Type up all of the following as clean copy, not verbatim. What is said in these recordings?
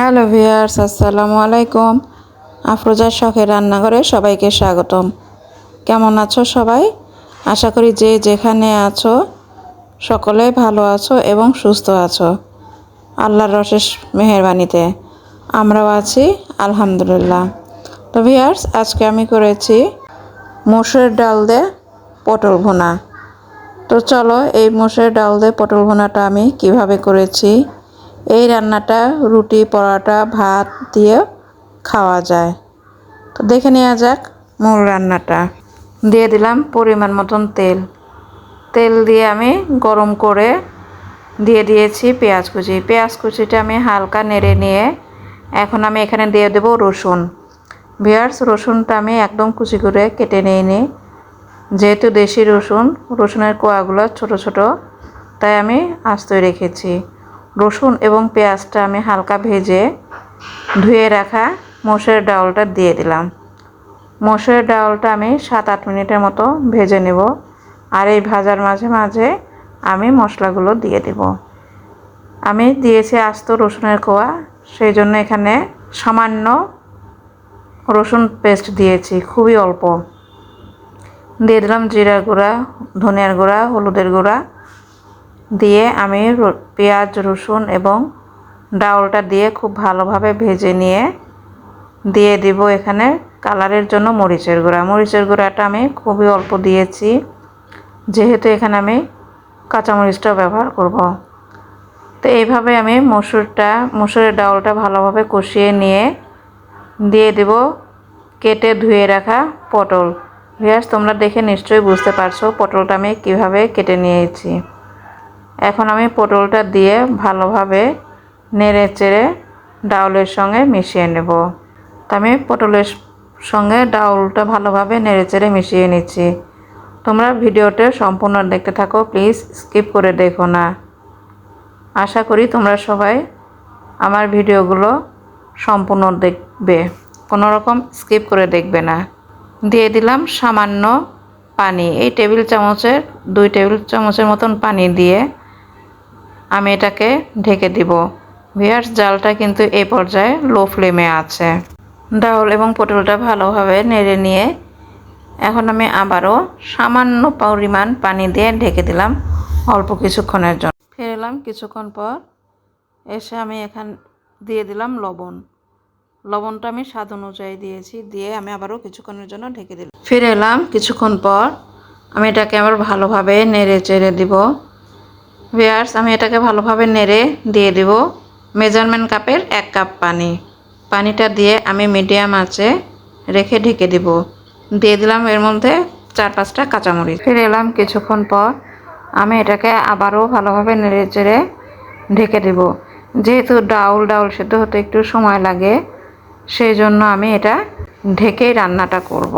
Hello viewers, আসসালামু আলাইকুম। আফরোজার শখের রান্নাঘরে সবাইকে স্বাগতম। কেমন আছো সবাই? আশা করি যে যেখানে আছো সকলে ভালো আছো এবং সুস্থ আছো। আল্লাহর অশেষ মেহেরবানিতে আমরাও আছি আলহামদুলিল্লাহ। তো ভিউয়ার্স, আজকে আমি করেছি মসুরের ডাল দিয়ে পটল ভুনা। তো চলো এই মসুরের ডাল দিয়ে পটল ভুনাটা আমি কিভাবে করেছি। এই রান্নাটা রুটি, পরোটা, ভাত দিয়ে খাওয়া যায়। তো দেখে নেওয়া যাক মূল রান্নাটা। দিয়ে দিলাম পরিমাণ মতন তেল। তেল দিয়ে আমি গরম করে দিয়ে দিয়েছি পেঁয়াজ কুচি। পেঁয়াজ কুচিটা আমি হালকা নেড়ে নিয়ে এখন আমি এখানে দিয়ে দেব রসুন। ভিউয়ার্স, রসুনটা আমি একদম কুচি করে কেটে নিইনি, যেহেতু দেশি রসুন, রসুনের কোয়াগুলো ছোট ছোট, তাই আমি আস্তে রেখেছি। রসুন এবং পেঁয়াজটা আমি হালকা ভেজে ধুয়ে রাখা মসুরের ডালটা দিয়ে দিলাম। মসুরের ডালটা আমি 7-8 মিনিটের মতো ভেজে নেব। আর এই ভাজার মাঝে মাঝে আমি মশলাগুলো দিয়ে দেব। আমি দিয়েছি আস্ত রসুনের কোয়া, সেই জন্য এখানে সামান্য রসুন পেস্ট দিয়েছি, খুবই অল্প। দিয়ে দিলাম জিরার গুঁড়া, ধনিয়ার গুঁড়া, হলুদের গুঁড়া দিয়ে আমি পেঁয়াজ, রসুন এবং ডাউলটা দিয়ে খুব ভালোভাবে ভেজে নিয়ে দিয়ে দিব এখানে কালারের জন্য মরিচের গুঁড়া। মরিচের গুঁড়াটা আমি খুবই অল্প দিয়েছি, যেহেতু এখানে আমি কাঁচামরিচটাও ব্যবহার করব। তো এইভাবে আমি মসুরের ডাউলটা ভালোভাবে কষিয়ে নিয়ে দিয়ে দেব কেটে ধুয়ে রাখা পটল। ভিউয়ার্স, তোমরা দেখে নিশ্চয়ই বুঝতে পারছো পটলটা আমি কিভাবে কেটে নিয়েছি। এখন আমি পটলটা দিয়ে ভালোভাবে নেড়ে চেড়ে ডাউলের সঙ্গে মিশিয়ে নেব। তো আমি পটলের সঙ্গে ডাউলটা ভালোভাবে নেড়ে চেড়ে মিশিয়ে নিচ্ছি। তোমরা ভিডিওটা সম্পূর্ণ দেখতে থাকো, প্লিজ স্কিপ করে দেখো না। আশা করি তোমরা সবাই আমার ভিডিওগুলো সম্পূর্ণ দেখবে, কোনো রকম স্কিপ করে দেখবে না। দিয়ে দিলাম সামান্য পানি, এই 2 টেবিল চামচের মতন পানি দিয়ে আমি এটাকে ঢেকে দিব। ভিউয়ার্স, জালটা কিন্তু এই পর্যায়ে লো ফ্লেমে আছে। ডাউল এবং পটলটা ভালোভাবে নেড়ে নিয়ে এখন আমি আবারও সামান্য পরিমাণ পানি দিয়ে ঢেকে দিলাম অল্প কিছুক্ষণের জন্য। ফিরে এলাম কিছুক্ষণ পর, এসে আমি এখান দিয়ে দিলাম লবণ। লবণটা আমি স্বাদ অনুযায়ী দিয়েছি, দিয়ে আমি আবারও কিছুক্ষণের জন্য ঢেকে দিলাম। ফিরে এলাম কিছুক্ষণ পর, আমি এটাকে আবার ভালোভাবে নেড়ে চেড়ে দিব। ভিউয়ার্স, আমি এটাকে ভালোভাবে নেড়ে দিয়ে দিব মেজারমেন্ট কাপের 1 কাপ পানি। পানিটা দিয়ে আমি মিডিয়াম আঁচে রেখে ঢেকে দিব। দিয়ে দিলাম এর মধ্যে 4-5টা কাঁচামরিচ। ফিরে এলাম কিছুক্ষণ পর, আমি এটাকে আবারও ভালোভাবে নেড়ে চেড়ে ঢেকে দিব। যেহেতু ডাউল সেদ্ধ হতে একটু সময় লাগে, সেই জন্য আমি এটা ঢেকেই রান্নাটা করব।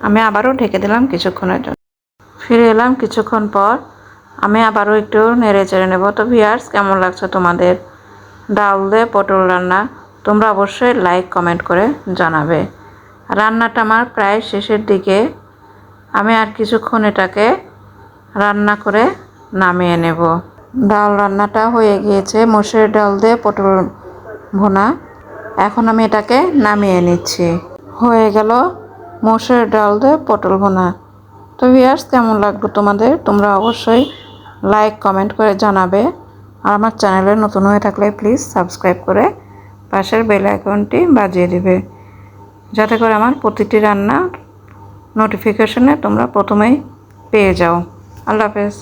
আমি আবারও ঢেকে দিলাম কিছুক্ষণের জন্য। ফিরে এলাম কিছুক্ষণ পর, আমি আবারও একটু নেড়ে চেড়ে নেব। তো ভিউয়ার্স, কেমন লাগছে তোমাদের ডাল দিয়ে পটল রান্না? তোমরা অবশ্যই লাইক কমেন্ট করে জানাবে। রান্নাটা আমার প্রায় শেষের দিকে, আমি আর কিছুক্ষণ এটাকে রান্না করে নামিয়ে নেব। ডাল রান্নাটা হয়ে গিয়েছে, মসুরের ডাল দিয়ে পটল ভুনা। এখন আমি এটাকে নামিয়ে নিচ্ছি। হয়ে গেল মসুরের ডাল দিয়ে পটল ভুনা। তো ভিউয়ার্স, কেমন লাগলো তোমাদের? তোমরা অবশ্যই লাইক কমেন্ট করে জানাবে। আর আমার চ্যানেলে নতুন হয়ে থাকলে প্লিজ সাবস্ক্রাইব করে পাশের বেল আইকনটি বাজিয়ে দিবে, যাতে করে আমার প্রতিটি রান্নার নোটিফিকেশনে তোমরা প্রথমেই পেয়ে যাও। আল্লাহ হাফেজ।